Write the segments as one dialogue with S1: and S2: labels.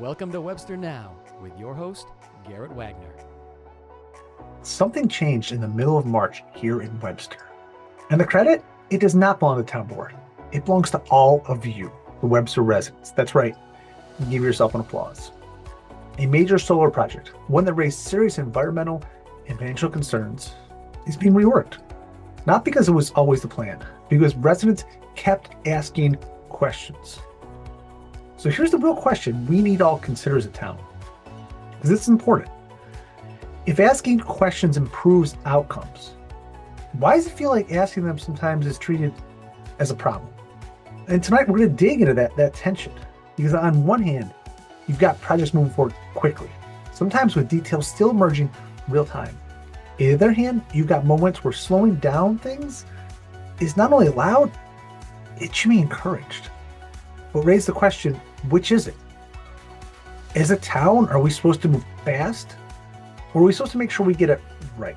S1: Welcome to Webster Now with your host, Garrett Wagner.
S2: Something changed in the middle of March here in Webster. And the credit, it does not belong to the town board. It belongs to all of you, the Webster residents. That's right. Give yourself an applause. A major solar project, one that raised serious environmental and financial concerns, is being reworked. Not because it was always the plan, because residents kept asking questions. So here's the real question we need all consider as a town, because it's important. If asking questions improves outcomes, why does it feel like asking them sometimes is treated as a problem? And tonight we're going to dig into that tension, because on one hand, you've got projects moving forward quickly, sometimes with details still emerging real time. On the other hand, you've got moments where slowing down things is not only allowed, it should be encouraged. But raise the question, which is it? As a town, are we supposed to move fast? Or are we supposed to make sure we get it right?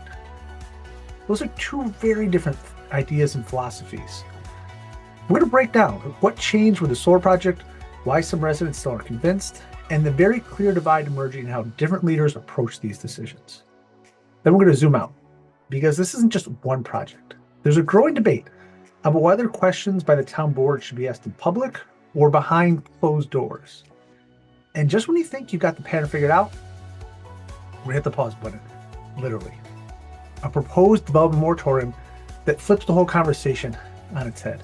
S2: Those are two very different ideas and philosophies. We're going to break down what changed with the solar project, why some residents still aren't convinced, and the very clear divide emerging in how different leaders approach these decisions. Then we're going to zoom out, because this isn't just one project. There's a growing debate about whether questions by the town board should be asked in public or behind closed doors. And just when you think you've got the pattern figured out, we're going to hit the pause button, literally. A proposed development moratorium that flips the whole conversation on its head.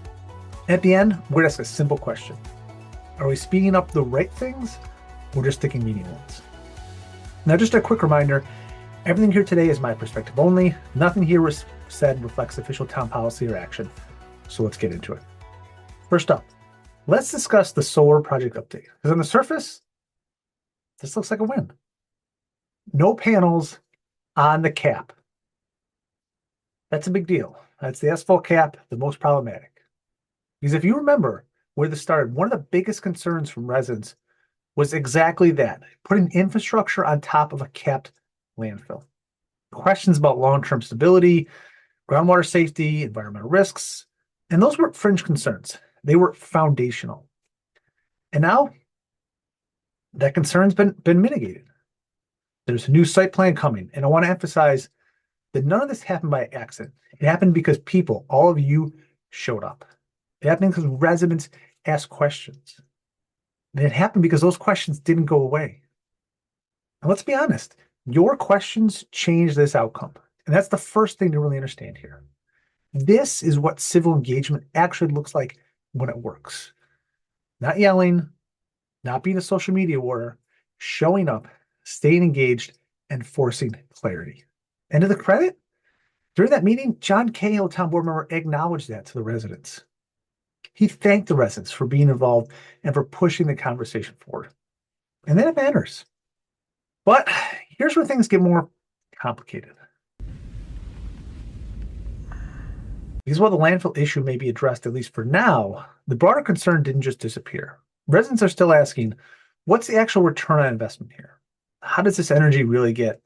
S2: At the end, we're going to ask a simple question. Are we speeding up the right things or just sticking meaning ones? Now, just a quick reminder, everything here today is my perspective only. Nothing here was said reflects official town policy or action. So let's get into it. First up, let's discuss the solar project update. Because on the surface, this looks like a win. No panels on the cap. That's a big deal. That's the asphalt cap, the most problematic. Because if you remember where this started, one of the biggest concerns from residents was exactly that, putting infrastructure on top of a capped landfill. Questions about long-term stability, groundwater safety, environmental risks, and those weren't fringe concerns. They were foundational. And now that concern's been mitigated. There's a new site plan coming, and I want to emphasize that none of this happened by accident. It happened because people, all of you, showed up. It happened because residents asked questions. And it happened because those questions didn't go away. And let's be honest, your questions changed this outcome. And that's the first thing to really understand here. This is what civil engagement actually looks like when it works. Not yelling, not being a social media warrior, showing up, staying engaged, and forcing clarity. And to the credit, during that meeting, John Cahill, town board member, acknowledged that to the residents. He thanked the residents for being involved and for pushing the conversation forward. And then it matters. But here's where things get more complicated. Because while the landfill issue may be addressed, at least for now, the broader concern didn't just disappear. Residents are still asking, what's the actual return on investment here? How does this energy really get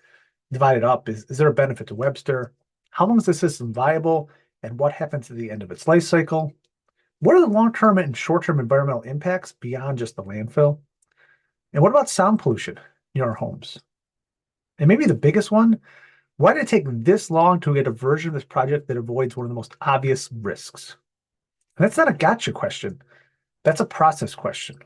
S2: divided up? Is there a benefit to Webster? How long is the system viable? And what happens at the end of its life cycle? What are the long-term and short-term environmental impacts beyond just the landfill? And what about sound pollution in our homes? And maybe the biggest one, why did it take this long to get a version of this project that avoids one of the most obvious risks? And that's not a gotcha question. That's a process question.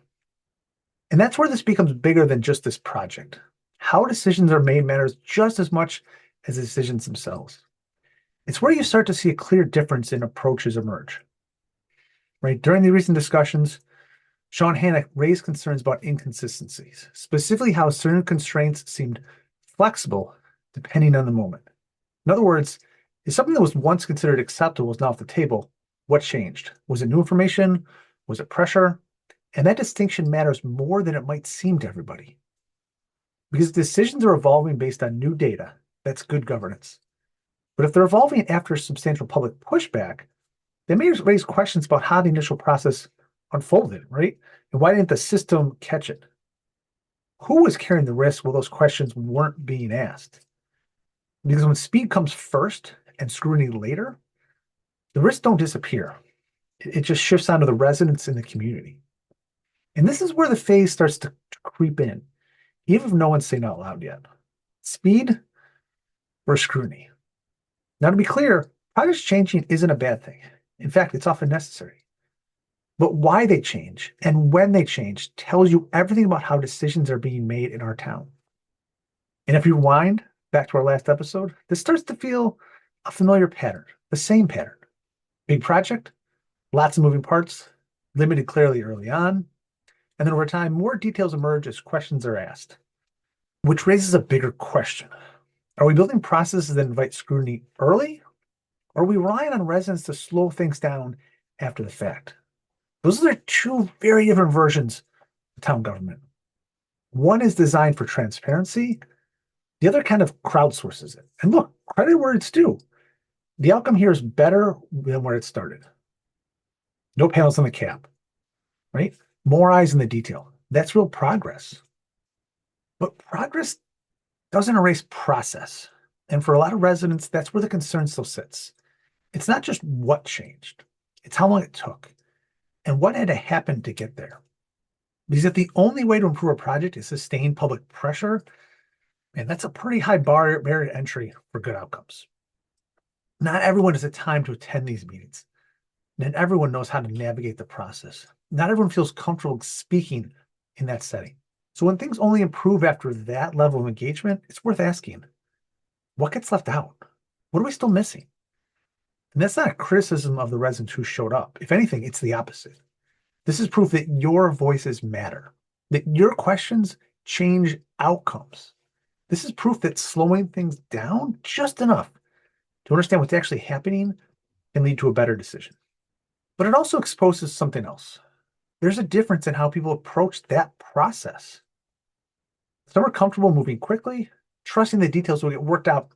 S2: And that's where this becomes bigger than just this project. How decisions are made matters just as much as the decisions themselves. It's where you start to see a clear difference in approaches emerge. Right? During the recent discussions, Sean Hannock raised concerns about inconsistencies, specifically how certain constraints seemed flexible depending on the moment. In other words, if something that was once considered acceptable was now off the table, what changed? Was it new information? Was it pressure? And that distinction matters more than it might seem to everybody. Because decisions are evolving based on new data, that's good governance. But if they're evolving after substantial public pushback, they may raise questions about how the initial process unfolded, right? And why didn't the system catch it? Who was carrying the risk while those questions weren't being asked? Because when speed comes first and scrutiny later, the risks don't disappear. It just shifts onto the residents in the community. And this is where the phase starts to creep in, even if no one's saying it out loud yet. Speed versus scrutiny. Now, to be clear, projects changing isn't a bad thing. In fact, it's often necessary. But why they change and when they change tells you everything about how decisions are being made in our town. And if you rewind back to our last episode, this starts to feel a familiar pattern, the same pattern. Big project, lots of moving parts, limited clearly early on, and then over time, more details emerge as questions are asked, which raises a bigger question. Are we building processes that invite scrutiny early, or are we relying on residents to slow things down after the fact? Those are two very different versions of town government. One is designed for transparency, the other kind of crowdsources it. And look, credit where it's due. The outcome here is better than where it started. No panels on the cap, right? More eyes in the detail. That's real progress. But progress doesn't erase process. And for a lot of residents, that's where the concern still sits. It's not just what changed, it's how long it took and what had to happen to get there. Because if the only way to improve a project is sustained public pressure, and that's a pretty high barrier to entry for good outcomes. Not everyone has the time to attend these meetings. Not everyone knows how to navigate the process. Not everyone feels comfortable speaking in that setting. So when things only improve after that level of engagement, it's worth asking, what gets left out? What are we still missing? And that's not a criticism of the residents who showed up. If anything, it's the opposite. This is proof that your voices matter, that your questions change outcomes. This is proof that slowing things down just enough to understand what's actually happening can lead to a better decision. But it also exposes something else. There's a difference in how people approach that process. Some are comfortable moving quickly, trusting the details will get worked out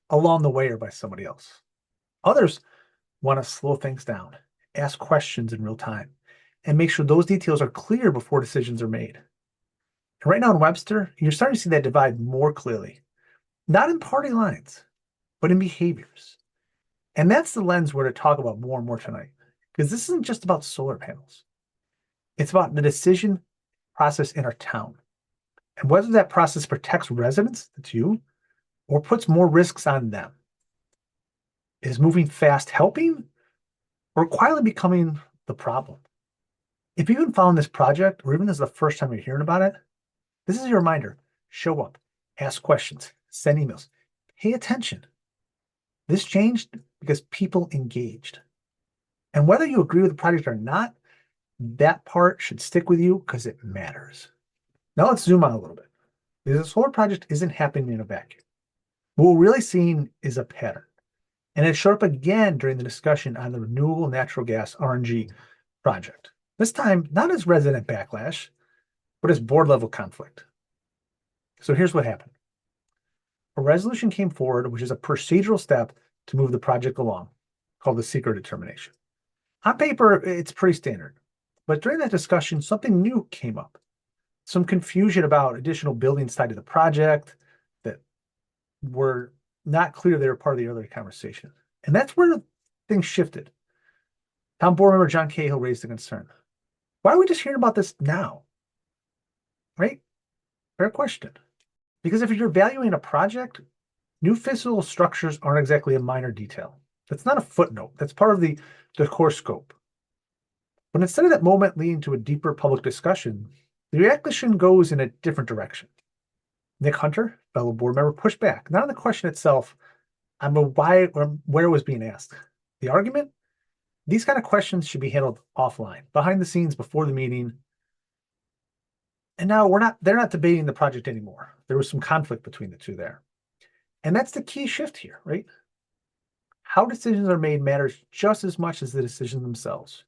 S2: along the way or by somebody else. Others want to slow things down, ask questions in real time, and make sure those details are clear before decisions are made. And right now in Webster, you're starting to see that divide more clearly, not in party lines, but in behaviors. And that's the lens we're to talk about more and more tonight, because this isn't just about solar panels. It's about the decision process in our town. And whether that process protects residents, that's you, or puts more risks on them. Is moving fast helping or quietly becoming the problem? If you've been following this project, or even this is the first time you're hearing about it, this is your reminder. Show up, ask questions, send emails, pay attention. This changed because people engaged. And whether you agree with the project or not, that part should stick with you because it matters. Now let's zoom out a little bit. Because the solar project isn't happening in a vacuum. What we're really seeing is a pattern. And it showed up again during the discussion on the renewable natural gas RNG project. This time, not as resident backlash, but as board level conflict. So here's what happened. A resolution came forward, which is a procedural step to move the project along, called the secret determination. On paper, it's pretty standard. But during that discussion, something new came up. Some confusion about additional buildings tied to the project that were not clear they were part of the earlier conversation. And that's where things shifted. Town board member John Cahill raised the concern. Why are we just hearing about this now? Right? Fair question. Because if you're evaluating a project, new physical structures aren't exactly a minor detail. That's not a footnote. That's part of the core scope. But instead of that moment leading to a deeper public discussion, the reaction goes in a different direction. Nick Hunter, fellow board member, pushed back, not on the question itself, on why or where it was being asked. The argument? These kind of questions should be handled offline, behind the scenes, before the meeting. And now they're not debating the project anymore. There was some conflict between the two there. And that's the key shift here, right? How decisions are made matters just as much as the decisions themselves.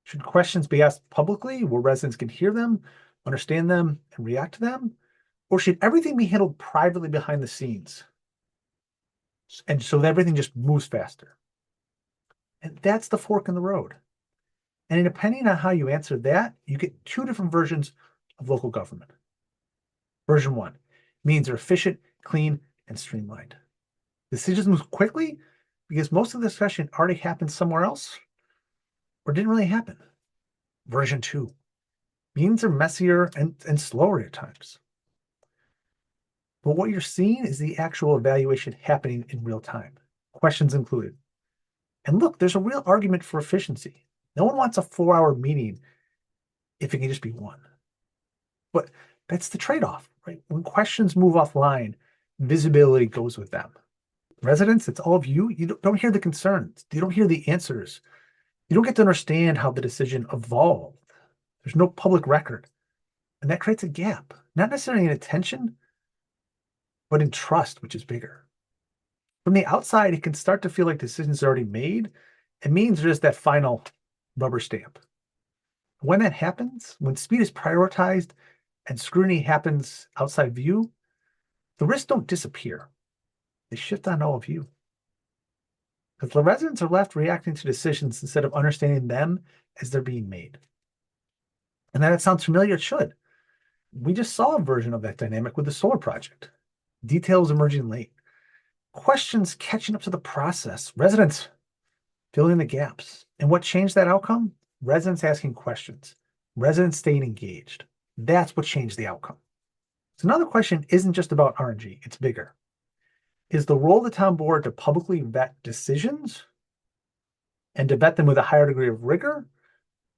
S2: Should questions be asked publicly where residents can hear them, understand them, and react to them? Or should everything be handled privately behind the scenes? And so that everything just moves faster. And that's the fork in the road. And depending on how you answer that, you get two different versions of local government. Version one means they're efficient, clean, and streamlined. Decisions move quickly because most of the discussion already happened somewhere else or didn't really happen. Version two Meetings are messier and slower at times. But what you're seeing is the actual evaluation happening in real time, questions included. And look, there's a real argument for efficiency. No one wants a 4-hour meeting if it can just be one. But that's the trade-off, right? When questions move offline, visibility goes with them. Residents, it's all of you. You don't hear the concerns. You don't hear the answers. You don't get to understand how the decision evolved. There's no public record. And that creates a gap, not necessarily in attention, but in trust, which is bigger. From the outside, it can start to feel like decisions are already made. It means there's that final rubber stamp. When that happens, when speed is prioritized and scrutiny happens outside view, the risks don't disappear. They shift on all of you. Because the residents are left reacting to decisions instead of understanding them as they're being made. And that sounds familiar, it should. We just saw a version of that dynamic with the solar project. Details emerging late. Questions catching up to the process. Residents filling in the gaps. And what changed that outcome? Residents asking questions. Residents staying engaged. That's what changed the outcome. So now the question isn't just about RNG, it's bigger. Is the role of the town board to publicly vet decisions and to vet them with a higher degree of rigor,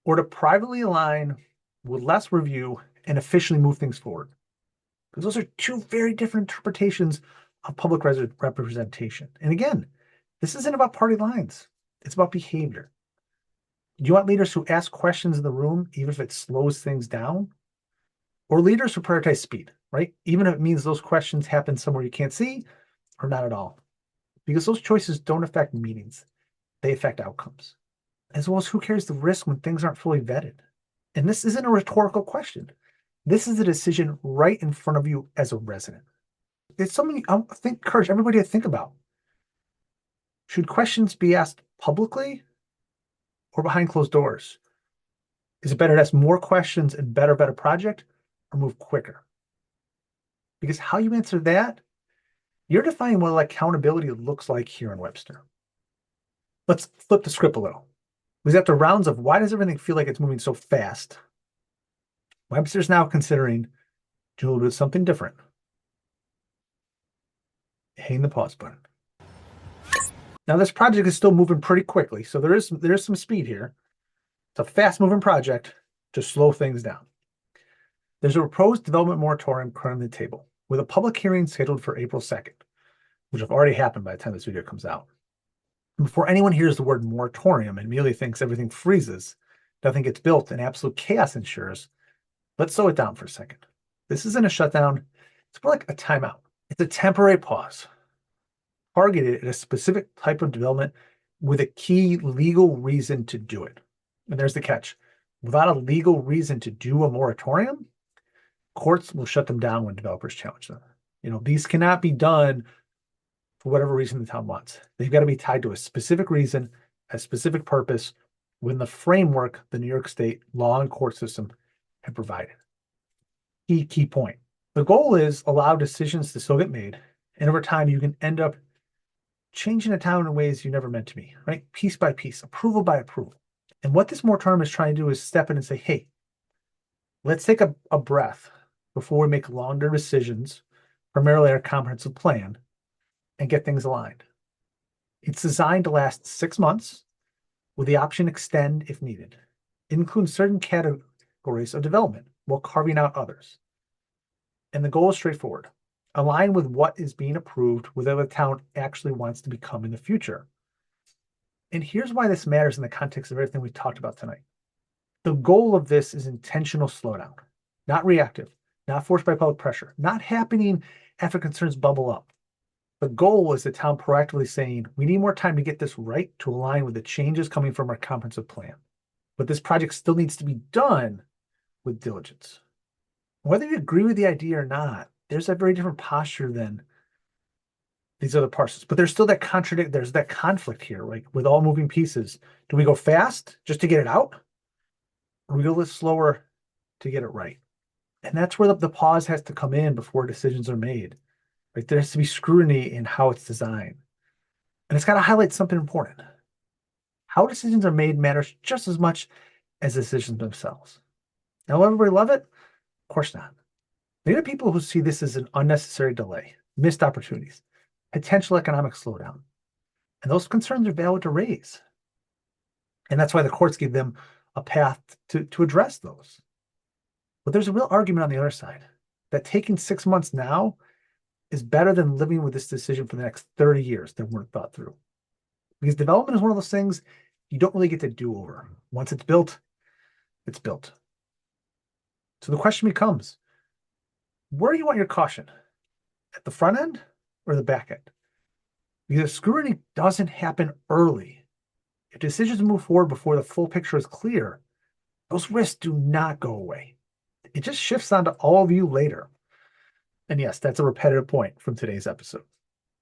S2: or to privately align with less review and officially move things forward? Because those are two very different interpretations of public representation. And again, this isn't about party lines. It's about behavior. Do you want leaders who ask questions in the room, even if it slows things down? Or leaders who prioritize speed, right? Even if it means those questions happen somewhere you can't see, or not at all. Because those choices don't affect meetings. They affect outcomes. As well as who carries the risk when things aren't fully vetted. And this isn't a rhetorical question. This is a decision right in front of you as a resident. It's something I encourage everybody to think about. Should questions be asked publicly or behind closed doors? Is it better to ask more questions and better project, or move quicker? Because how you answer that, you're defining what accountability looks like here in Webster. Let's flip the script a little. Because after rounds of why does everything feel like it's moving so fast, Webster's now considering doing a little bit something different. Hitting the pause button. Now this project is still moving pretty quickly, so there is some speed here. It's a fast-moving project to slow things down. There's a proposed development moratorium currently on the table, with a public hearing scheduled for April 2nd, which have already happened by the time this video comes out. And before anyone hears the word moratorium and immediately thinks everything freezes, nothing gets built, and absolute chaos ensures, let's slow it down for a second. This isn't a shutdown. It's more like a timeout. It's a temporary pause, targeted at a specific type of development with a key legal reason to do it. And there's the catch. Without a legal reason to do a moratorium, courts will shut them down when developers challenge them. These cannot be done for whatever reason the town wants. They've got to be tied to a specific reason, a specific purpose, within the framework the New York State law and court system have provided. Key point. The goal is allow decisions to still get made, and over time you can end up changing a town in ways you never meant to be, right? Piece by piece, approval by approval. And what this moratorium is trying to do is step in and say, hey, let's take a breath before we make longer decisions, primarily our comprehensive plan, and get things aligned. It's designed to last 6 months with the option to extend if needed. It includes certain categories of development while carving out others. And the goal is straightforward. Align with what is being approved with what the town actually wants to become in the future. And here's why this matters in the context of everything we talked about tonight. The goal of this is intentional slowdown, not reactive, not forced by public pressure, not happening after concerns bubble up. The goal is the town proactively saying, we need more time to get this right to align with the changes coming from our comprehensive plan. But this project still needs to be done with diligence. Whether you agree with the idea or not, there's a very different posture than these other parcels. But there's still there's that conflict here, right? With all moving pieces. Do we go fast just to get it out? Or we go a little slower to get it right? And that's where the pause has to come in before decisions are made. Right? There has to be scrutiny in how it's designed. And it's got to highlight something important. How decisions are made matters just as much as decisions themselves. Now, will everybody love it? Of course not. There are people who see this as an unnecessary delay, missed opportunities, potential economic slowdown. And those concerns are valid to raise. And that's why the courts give them a path to address those. But there's a real argument on the other side that taking 6 months now is better than living with this decision for the next 30 years that weren't thought through. Because development is one of those things you don't really get to do over. Once it's built, it's built. So the question becomes, where do you want your caution? At the front end or the back end? Because if scrutiny doesn't happen early, if decisions move forward before the full picture is clear, those risks do not go away. It just shifts onto all of you later. And yes, that's a repetitive point from today's episode.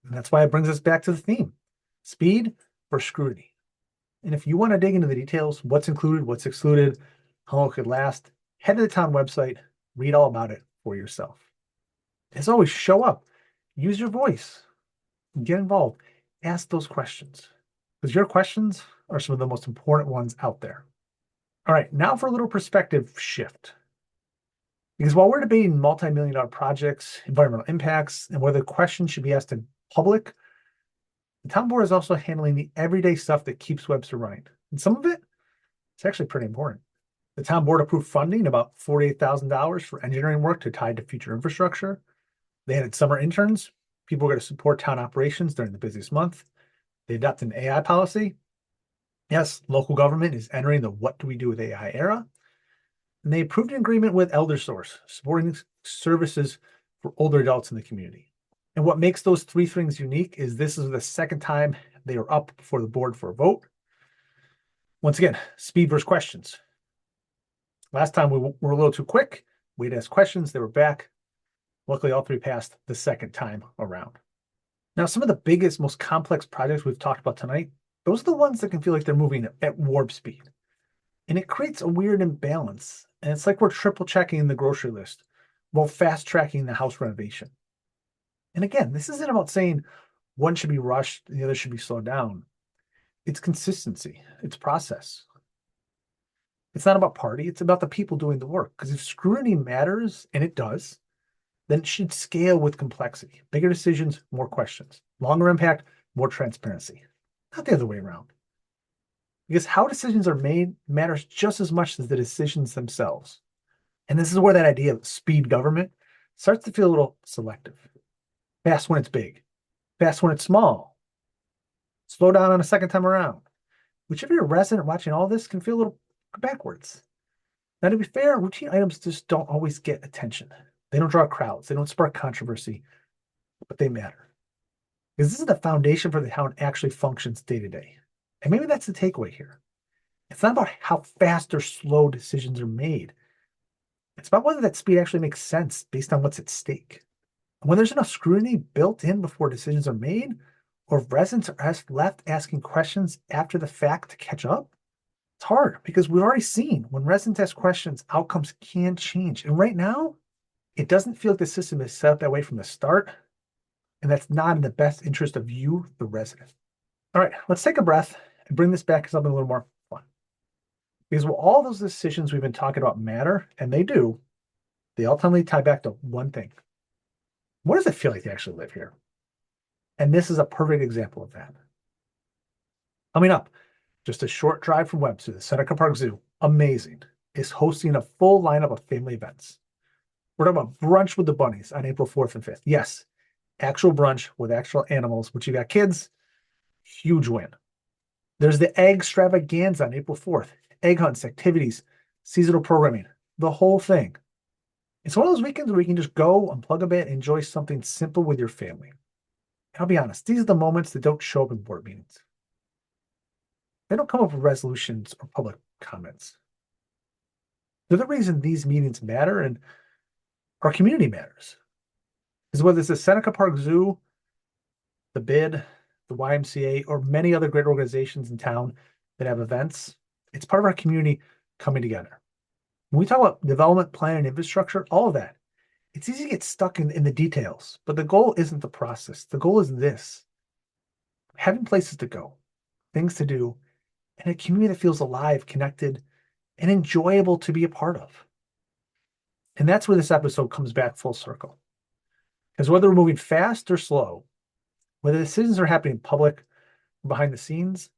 S2: And that's why it brings us back to the theme, speed versus scrutiny. And if you want to dig into the details, what's included, what's excluded, how long it could last, head to the town website, read all about it for yourself. As always, show up, use your voice, get involved, ask those questions, because your questions are some of the most important ones out there. All right, now for a little perspective shift. Because while we're debating multi-million-dollar projects, environmental impacts, and whether questions should be asked in public, the town board is also handling the everyday stuff that keeps Webster running. And some of it, it's actually pretty important. The town board approved funding, about $48,000 for engineering work to tie to future infrastructure. They added summer interns. People are going to support town operations during the busiest month. They adopted an AI policy. Yes, local government is entering the what do we do with AI era. And they approved an agreement with ElderSource, supporting services for older adults in the community. And what makes those three things unique is this is the second time they are up before the board for a vote. Once again, speed versus questions. Last time we were a little too quick. We'd ask questions, they were back. Luckily, all three passed the second time around. Now, some of the biggest, most complex projects we've talked about tonight, those are the ones that can feel like they're moving at warp speed. And it creates a weird imbalance. And it's like we're triple checking the grocery list while fast tracking the house renovation. And again, this isn't about saying one should be rushed, the other should be slowed down. It's consistency, it's process. It's not about party, it's about the people doing the work. Because if scrutiny matters, and it does, then it should scale with complexity. Bigger decisions, more questions. Longer impact, more transparency. Not the other way around. Because how decisions are made matters just as much as the decisions themselves. And this is where that idea of speed government starts to feel a little selective. Fast when it's big, fast when it's small. Slow down on a second time around. Which, if you're a resident watching all this, can feel a little backwards. Now, to be fair, routine items just don't always get attention. They don't draw crowds, they don't spark controversy, but they matter. Because this is the foundation for how it actually functions day to day. And maybe that's the takeaway here. It's not about how fast or slow decisions are made. It's about whether that speed actually makes sense based on what's at stake. And when there's enough scrutiny built in before decisions are made, or if residents are left asking questions after the fact to catch up, it's hard because we've already seen when residents ask questions, outcomes can change. And right now, it doesn't feel like the system is set up that way from the start. And that's not in the best interest of you, the resident. All right, let's take a breath and bring this back to something a little more fun. Because while all those decisions we've been talking about matter, and they do, they ultimately tie back to one thing. What does it feel like to actually live here? And this is a perfect example of that. Coming up, just a short drive from Webster, the Seneca Park Zoo, amazing, is hosting a full lineup of family events. We're talking about brunch with the bunnies on April 4th and 5th. Yes, actual brunch with actual animals, which you got kids, huge win. There's the egg extravaganza on April 4th. Egg hunts, activities, seasonal programming, the whole thing. It's one of those weekends where you can just go, unplug a bit, enjoy something simple with your family. And I'll be honest, these are the moments that don't show up in board meetings. They don't come up with resolutions or public comments. They're the reason these meetings matter and our community matters. Because whether it's the Seneca Park Zoo, the BID, the YMCA, or many other great organizations in town that have events, it's part of our community coming together. When we talk about development, plan, and infrastructure, all of that, it's easy to get stuck in the details, but the goal isn't the process. The goal is this: having places to go, things to do, and a community that feels alive, connected, and enjoyable to be a part of. And that's where this episode comes back full circle. Because whether we're moving fast or slow, whether decisions are happening in public or behind the scenes,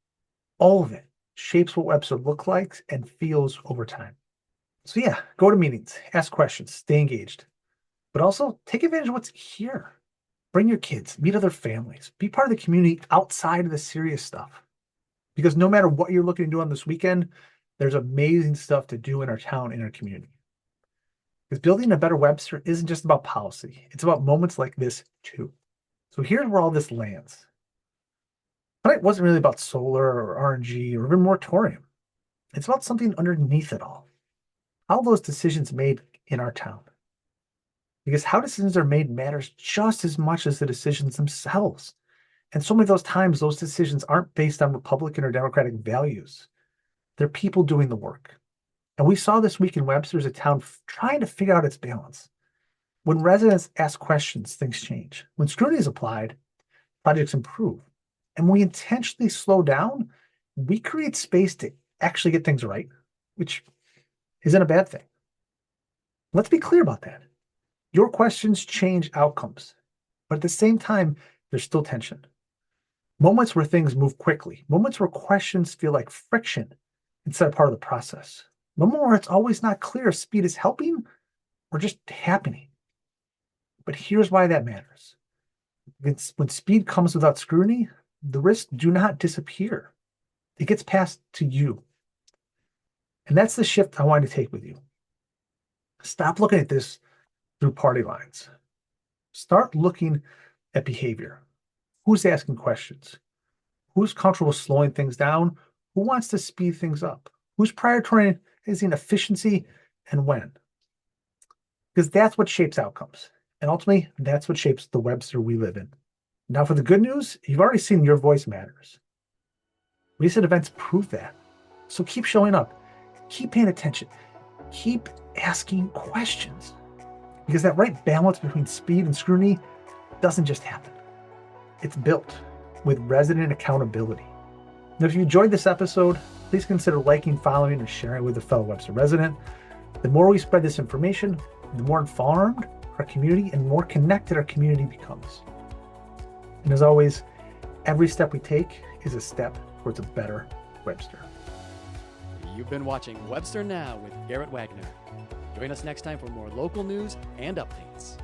S2: all of it shapes what Webster looks like and feels over time. So yeah, go to meetings, ask questions, stay engaged, but also take advantage of what's here. Bring your kids, meet other families, be part of the community outside of the serious stuff. Because no matter what you're looking to do on this weekend, there's amazing stuff to do in our town, in our community. Because building a better Webster isn't just about policy. It's about moments like this too. So here's where all this lands. But it wasn't really about solar or RNG or even moratorium. It's about something underneath it all. How those decisions made in our town. Because how decisions are made matters just as much as the decisions themselves. And so many of those times, those decisions aren't based on Republican or Democratic values. They're people doing the work. And we saw this week in Webster as a town trying to figure out its balance. When residents ask questions, things change. When scrutiny is applied, projects improve. And when we intentionally slow down, we create space to actually get things right, which isn't a bad thing. Let's be clear about that. Your questions change outcomes, but at the same time, there's still tension. Moments where things move quickly, moments where questions feel like friction instead of part of the process. Moments where it's always not clear if speed is helping or just happening. But here's why that matters. When speed comes without scrutiny, the risks do not disappear. It gets passed to you. And that's the shift I wanted to take with you. Stop looking at this through party lines. Start looking at behavior. Who's asking questions? Who's comfortable slowing things down? Who wants to speed things up? Who's prioritizing efficiency and when? Because that's what shapes outcomes. And ultimately, that's what shapes the Webster we live in. Now, for the good news, you've already seen your voice matters. Recent events prove that. So keep showing up. Keep paying attention. Keep asking questions. Because that right balance between speed and scrutiny doesn't just happen. It's built with resident accountability. Now, if you enjoyed this episode, please consider liking, following, and sharing with a fellow Webster resident. The more we spread this information, the more informed our community and more connected our community becomes. And as always, every step we take is a step towards a better Webster.
S1: You've been watching Webster Now with Garrett Wagner. Join us next time for more local news and updates.